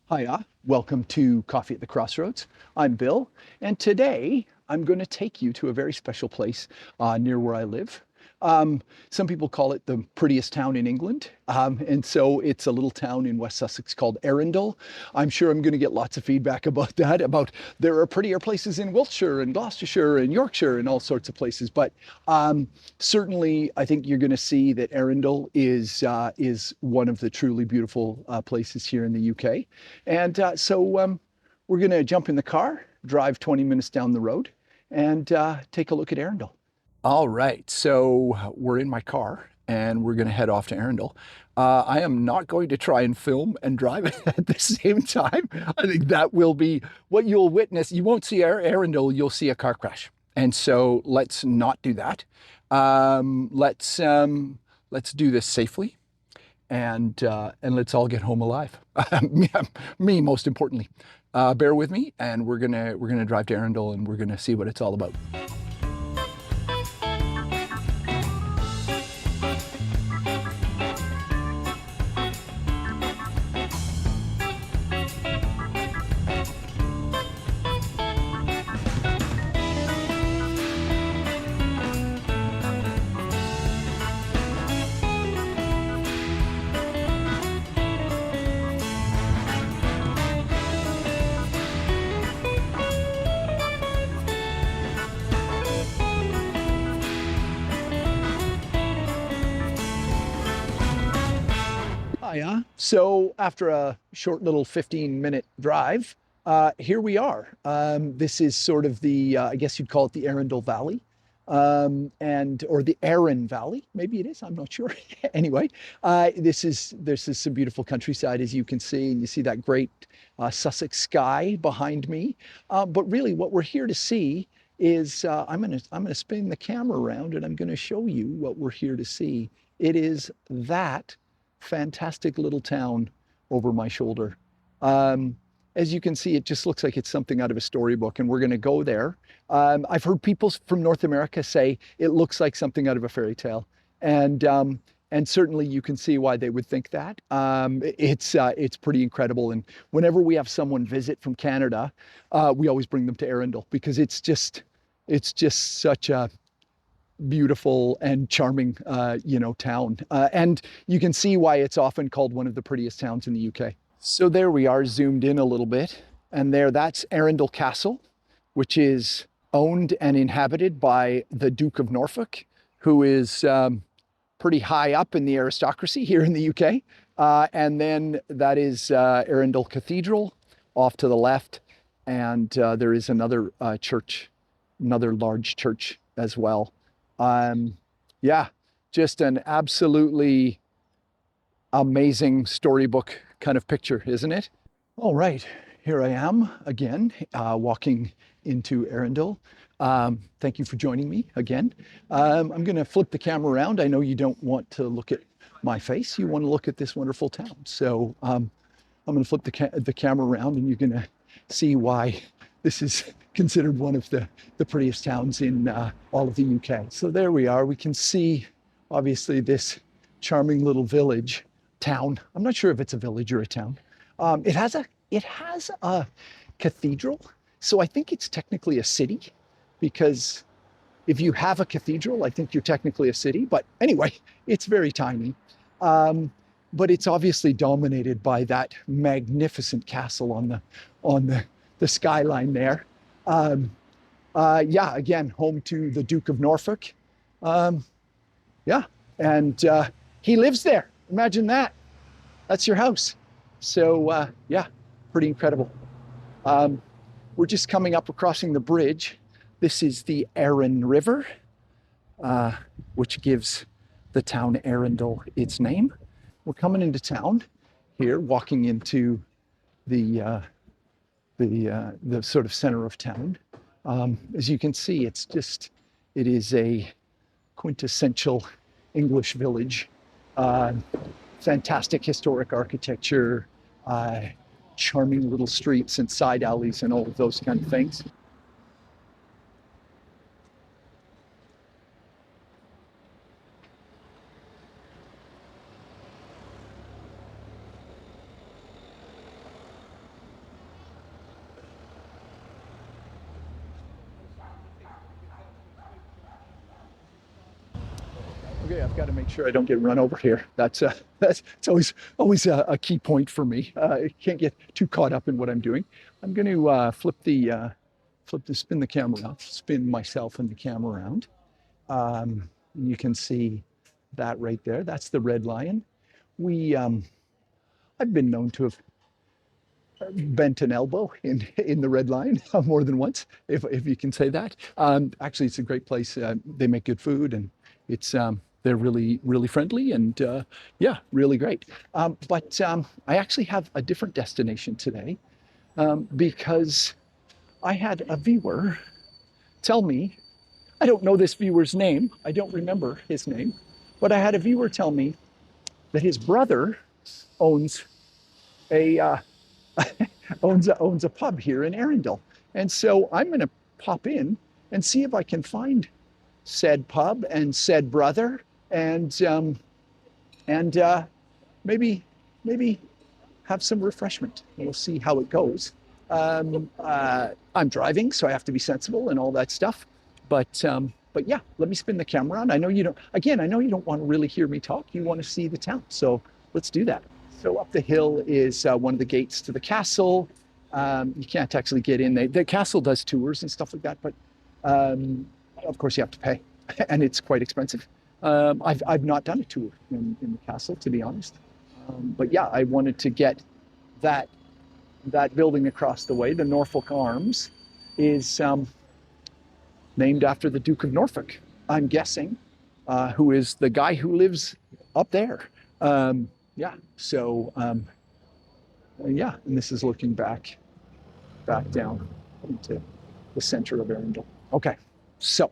Hiya, welcome to Coffee at the Crossroads. I'm Bill, and today I'm going to take you to a very special place near where I live. Some people call it the prettiest town in England, and so it's a little town in West Sussex called Arundel. I'm sure I'm going to get lots of feedback about that, about there are prettier places in Wiltshire and Gloucestershire and Yorkshire and all sorts of places, but certainly I think you're going to see that Arundel is one of the truly beautiful places here in the UK. And so we're going to jump in the car, drive 20 minutes down the road, and take a look at Arundel. All right, so we're in my car and we're going to head off to Arundel. I am not going to try and film and drive at the same time. I think that will be what you'll witness. You won't see Arundel, you'll see a car crash. And so let's not do that. Let's do this safely and let's all get home alive. Me, most importantly. Bear with me, and we're gonna drive to Arundel, and we're gonna see what it's all about. Hiya. So after a short little 15-minute drive, here we are. This is sort of the, I guess you'd call it the Arundel Valley, or the Arun Valley. Maybe it is. I'm not sure. Anyway, this is some beautiful countryside, as you can see, and you see that great Sussex sky behind me. But really, what we're here to see is I'm gonna spin the camera around, and I'm gonna show you what we're here to see. It is that fantastic little town over my shoulder. As you can see, it just looks like it's something out of a storybook, and we're going to go there. I've heard people from North America say it looks like something out of a fairy tale, and certainly you can see why they would think that. It's pretty incredible, and whenever we have someone visit from Canada, we always bring them to Arundel because it's just such a beautiful and charming, town. And you can see why it's often called one of the prettiest towns in the UK. So there we are, zoomed in a little bit. And that's Arundel Castle, which is owned and inhabited by the Duke of Norfolk, who is pretty high up in the aristocracy here in the UK. And then that is Arundel Cathedral off to the left. And there is another church, another large church as well. Yeah, just an absolutely amazing storybook kind of picture, isn't it? All right, here I am again, walking into Arundel. Thank you for joining me again. I'm going to flip the camera around. I know you don't want to look at my face. You want to look at this wonderful town. So I'm going to flip the camera around, and you're going to see why this is considered one of the prettiest towns in all of the UK. So there we are. We can see, obviously, this charming little village, town. I'm not sure if it's a village or a town. It has a cathedral, so I think it's technically a city, because if you have a cathedral, I think you're technically a city. But anyway, it's very tiny. But it's obviously dominated by that magnificent castle on the skyline there. Yeah, again, home to the Duke of Norfolk. Yeah, and he lives there. Imagine that. That's your house. So yeah, pretty incredible. We're just coming up, we're crossing the bridge. This is the Arun River, which gives the town Arundel its name. We're coming into town here, walking into the sort of center of town. As you can see, it is a quintessential English village. Fantastic historic architecture, charming little streets and side alleys and all of those kind of things. Okay, I've got to make sure I don't get run over here. That's it's always a key point for me. I can't get too caught up in what I'm doing. I'm going to spin the camera around, spin myself and the camera around. You can see that right there. That's the Red Lion. I've been known to have bent an elbow in the Red Lion more than once, if you can say that. Actually, it's a great place. They make good food, and it's they're really friendly, and yeah, really great. But I actually have a different destination today because I had a viewer tell me, I don't know this viewer's name, I don't remember his name, but I had a viewer tell me that his brother owns a owns a pub here in Arundel. And so I'm going to pop in and see if I can find said pub and said brother, and maybe have some refreshment. We'll see how it goes. I'm driving, so I have to be sensible and all that stuff. But yeah, let me spin the camera on. I know you don't. Again, I know you don't want to really hear me talk. You want to see the town, so let's do that. So up the hill is one of the gates to the castle. You can't actually get in. The castle does tours and stuff like that, but of course you have to pay, and it's quite expensive. I've not done a tour in the castle, to be honest. But yeah, I wanted to get that building across the way. The Norfolk Arms is named after the Duke of Norfolk, I'm guessing, who is the guy who lives up there. Yeah, so yeah, and this is looking back down into the center of Arundel. Okay, so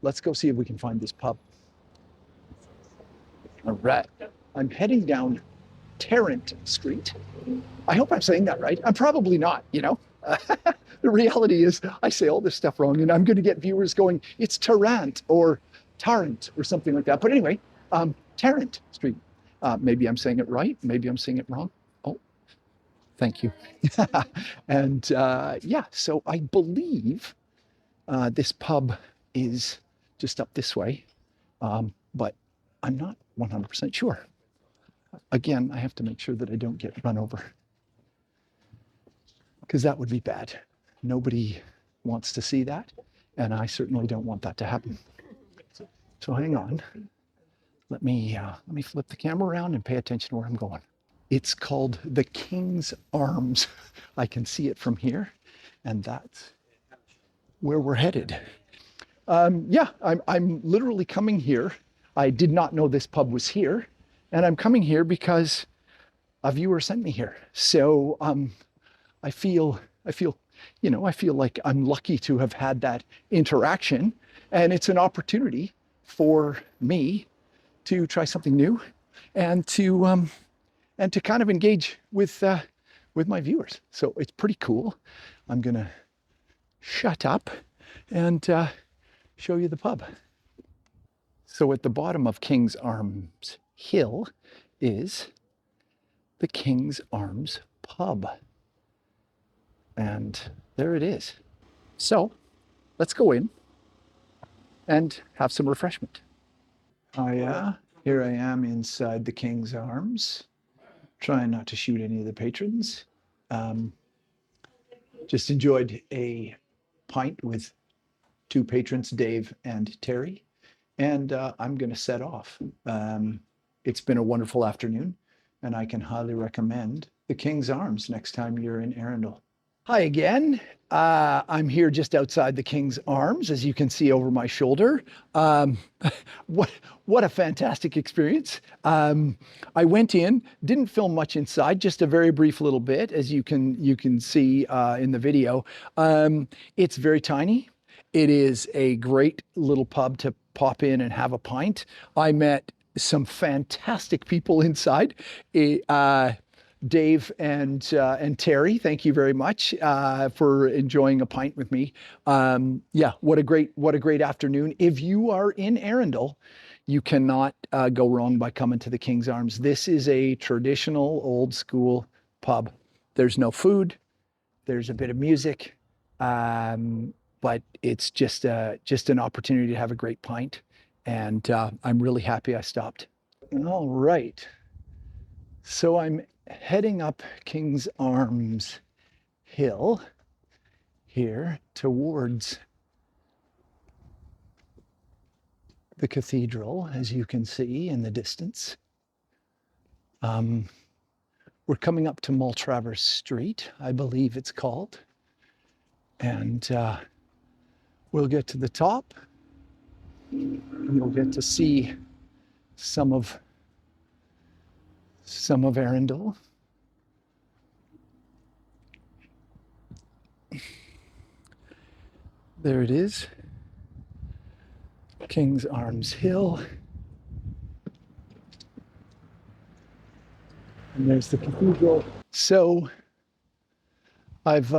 let's go see if we can find this pub. All right, I'm heading down Tarrant Street. I hope I'm saying that right. I'm probably not, you know. The reality is I say all this stuff wrong, and I'm going to get viewers going, it's Tarrant or Tarrant or something like that. But anyway, Tarrant Street. Maybe I'm saying it right. Maybe I'm saying it wrong. Oh, thank you. And yeah, so I believe this pub is just up this way, but I'm not 100% sure. Again, I have to make sure that I don't get run over, because that would be bad. Nobody wants to see that, and I certainly don't want that to happen. So hang on. Let me flip the camera around and pay attention to where I'm going. It's called the King's Arms. I can see it from here, and that's where we're headed. Yeah, I'm literally coming here. I did not know this pub was here, and I'm coming here because a viewer sent me here. So I feel like I'm lucky to have had that interaction, and it's an opportunity for me to try something new, and to kind of engage with my viewers. So it's pretty cool. I'm gonna shut up and show you the pub. So at the bottom of King's Arms Hill is the King's Arms pub, and there it is. So let's go in and have some refreshment. Oh yeah, here I am inside the King's Arms, trying not to shoot any of the patrons. Just enjoyed a pint with two patrons, Dave and Terry, and I'm going to set off. It's been a wonderful afternoon, and I can highly recommend the King's Arms next time you're in Arundel. Hi again. I'm here just outside the King's Arms, as you can see over my shoulder. What a fantastic experience. I went in, didn't film much inside, just a very brief little bit, as you can see in the video. It's very tiny. It is a great little pub to pop in and have a pint. I met some fantastic people inside. Dave and Terry, thank you very much for enjoying a pint with me. Yeah, what a great afternoon. If you are in Arundel, you cannot go wrong by coming to the King's Arms. This is a traditional old school pub. There's no food, there's a bit of music, but it's just an opportunity to have a great pint and I'm really happy I stopped. All right, so I'm heading up King's Arms Hill here towards the cathedral, as you can see in the distance. We're coming up to Maltravers Street, I believe it's called, and we'll get to the top. You'll get to see some of Arundel. There it is, King's Arms Hill. And there's the cathedral. So I've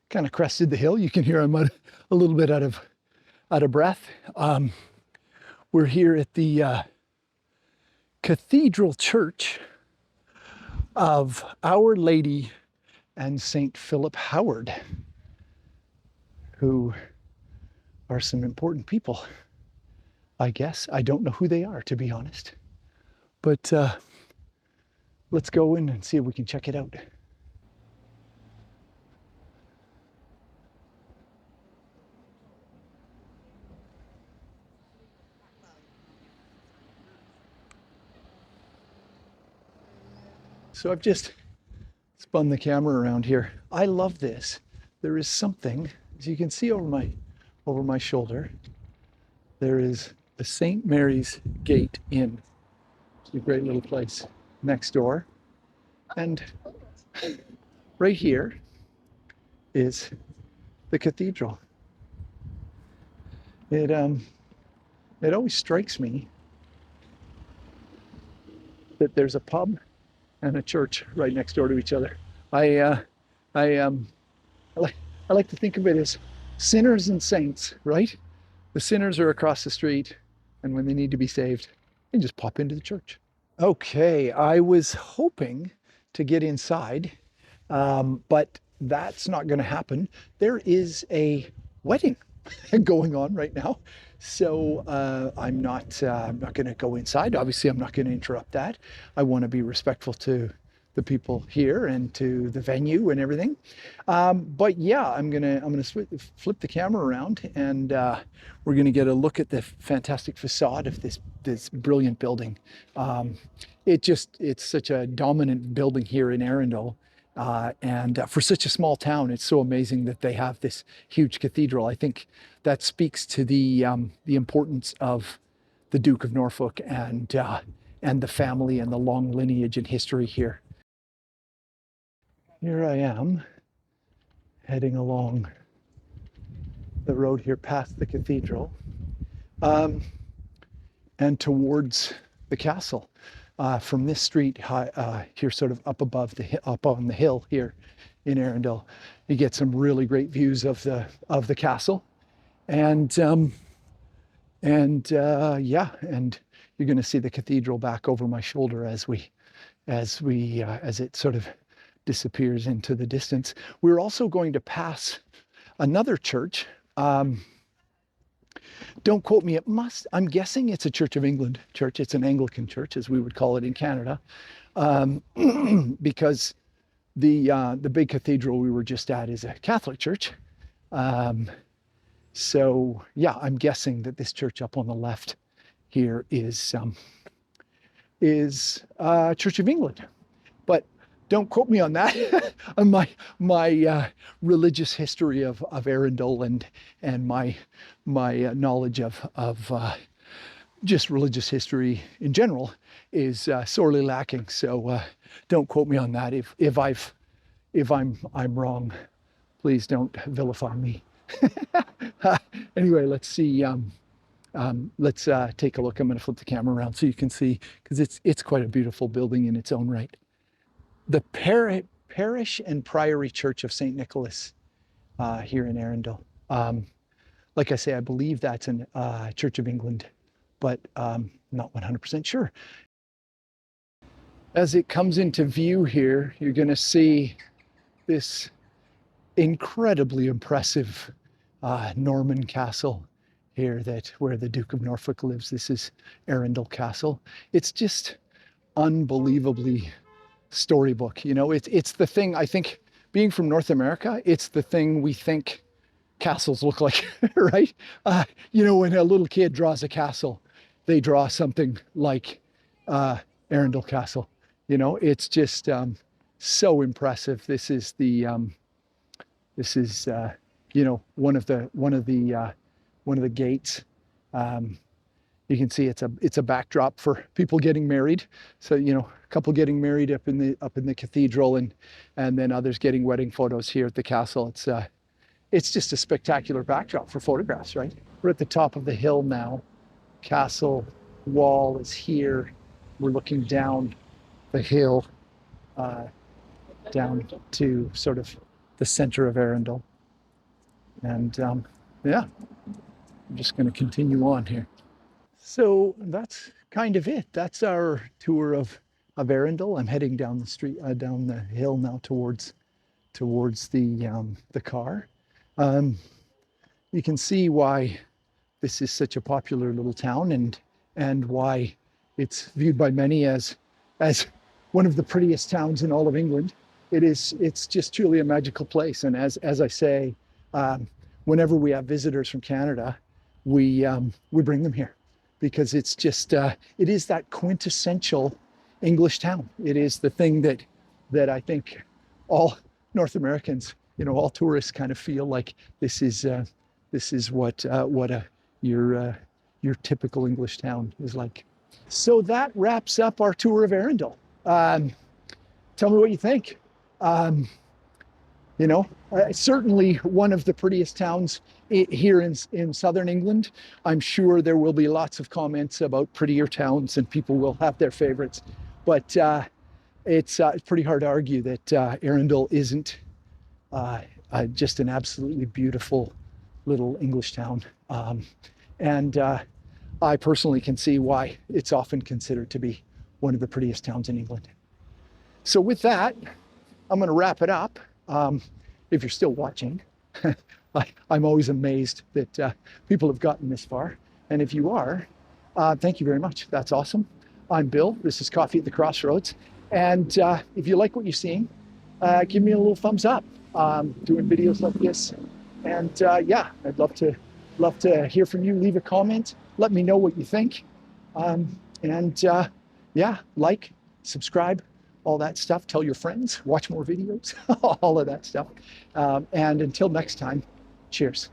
kind of crested the hill. You can hear I'm a little bit out of breath. We're here at the Cathedral Church of Our Lady and St. Philip Howard, who are some important people, I guess. I don't know who they are, to be honest. But let's go in and see if we can check it out. So I've just spun the camera around here. I love this. There is something, as you can see over my shoulder, there is the St. Mary's Gate Inn. It's a great little place next door. And right here is the cathedral. It always strikes me that there's a pub and a church right next door to each other. I like to think of it as sinners and saints, right? The sinners are across the street, and when they need to be saved, they just pop into the church. Okay, I was hoping to get inside, but that's not going to happen. There is a wedding going on right now, so I'm not going to go inside. Obviously, I'm not going to interrupt that. I want to be respectful to the people here and to the venue and everything. But yeah, I'm gonna flip the camera around, and we're gonna get a look at the fantastic facade of this brilliant building. It's such a dominant building here in Arundel. And for such a small town, it's so amazing that they have this huge cathedral. I think that speaks to the importance of the Duke of Norfolk and the family and the long lineage and history here. Here I am, heading along the road here past the cathedral, and towards the castle. From this street here, sort of up on the hill here in Arundel, you get some really great views of the castle, and yeah, and you're going to see the cathedral back over my shoulder as it sort of disappears into the distance. We're also going to pass another church. Don't quote me, I'm guessing it's a Church of England church. It's an Anglican church, as we would call it in Canada, because the big cathedral we were just at is a Catholic church. So yeah, I'm guessing that this church up on the left here is Church of England. But don't quote me on that. my religious history of Arundel and my knowledge of just religious history in general is sorely lacking. So don't quote me on that. If I'm wrong, please don't vilify me. Anyway, let's see. Let's take a look. I'm going to flip the camera around so you can see, because it's quite a beautiful building in its own right. The Parish and Priory Church of St. Nicholas here in Arundel. Like I say, I believe that's a Church of England, but not 100% sure. As it comes into view here, you're going to see this incredibly impressive Norman castle here that where the Duke of Norfolk lives. This is Arundel Castle. It's just unbelievably storybook. You know, it's the thing, I think, being from North America, it's the thing we think castles look like, right? You know, when a little kid draws a castle, they draw something like Arundel Castle. You know, it's just so impressive. This is the you know, one of the gates. You can see it's a backdrop for people getting married. So, you know, a couple getting married up in the cathedral, and then others getting wedding photos here at the castle. It's just a spectacular backdrop for photographs, right? We're at the top of the hill now. Castle wall is here. We're looking down the hill, down to sort of the center of Arundel. And yeah, I'm just going to continue on here. So that's kind of it. That's our tour of Arundel. I'm heading down the street, down the hill now towards the car. You can see why this is such a popular little town, and why it's viewed by many as one of the prettiest towns in all of England. It's just truly a magical place. And as I say, whenever we have visitors from Canada, we bring them here, because it's just it is that quintessential English town. It is the thing that I think all North Americans, you know, all tourists kind of feel like this is what your typical English town is like. So that wraps up our tour of Arundel. Tell me what you think. You know, certainly one of the prettiest towns here in southern England. I'm sure there will be lots of comments about prettier towns, and people will have their favorites. But it's pretty hard to argue that Arundel isn't just an absolutely beautiful little English town. And I personally can see why it's often considered to be one of the prettiest towns in England. So with that, I'm going to wrap it up. If you're still watching, I'm always amazed that people have gotten this far. And if you are, thank you very much. That's awesome. I'm Bill. This is Coffee at the Crossroads. And if you like what you're seeing, give me a little thumbs up. Doing videos like this. And yeah, I'd love to hear from you. Leave a comment. Let me know what you think. And yeah, like, subscribe, all that stuff. Tell your friends, watch more videos, all of that stuff. And until next time, cheers.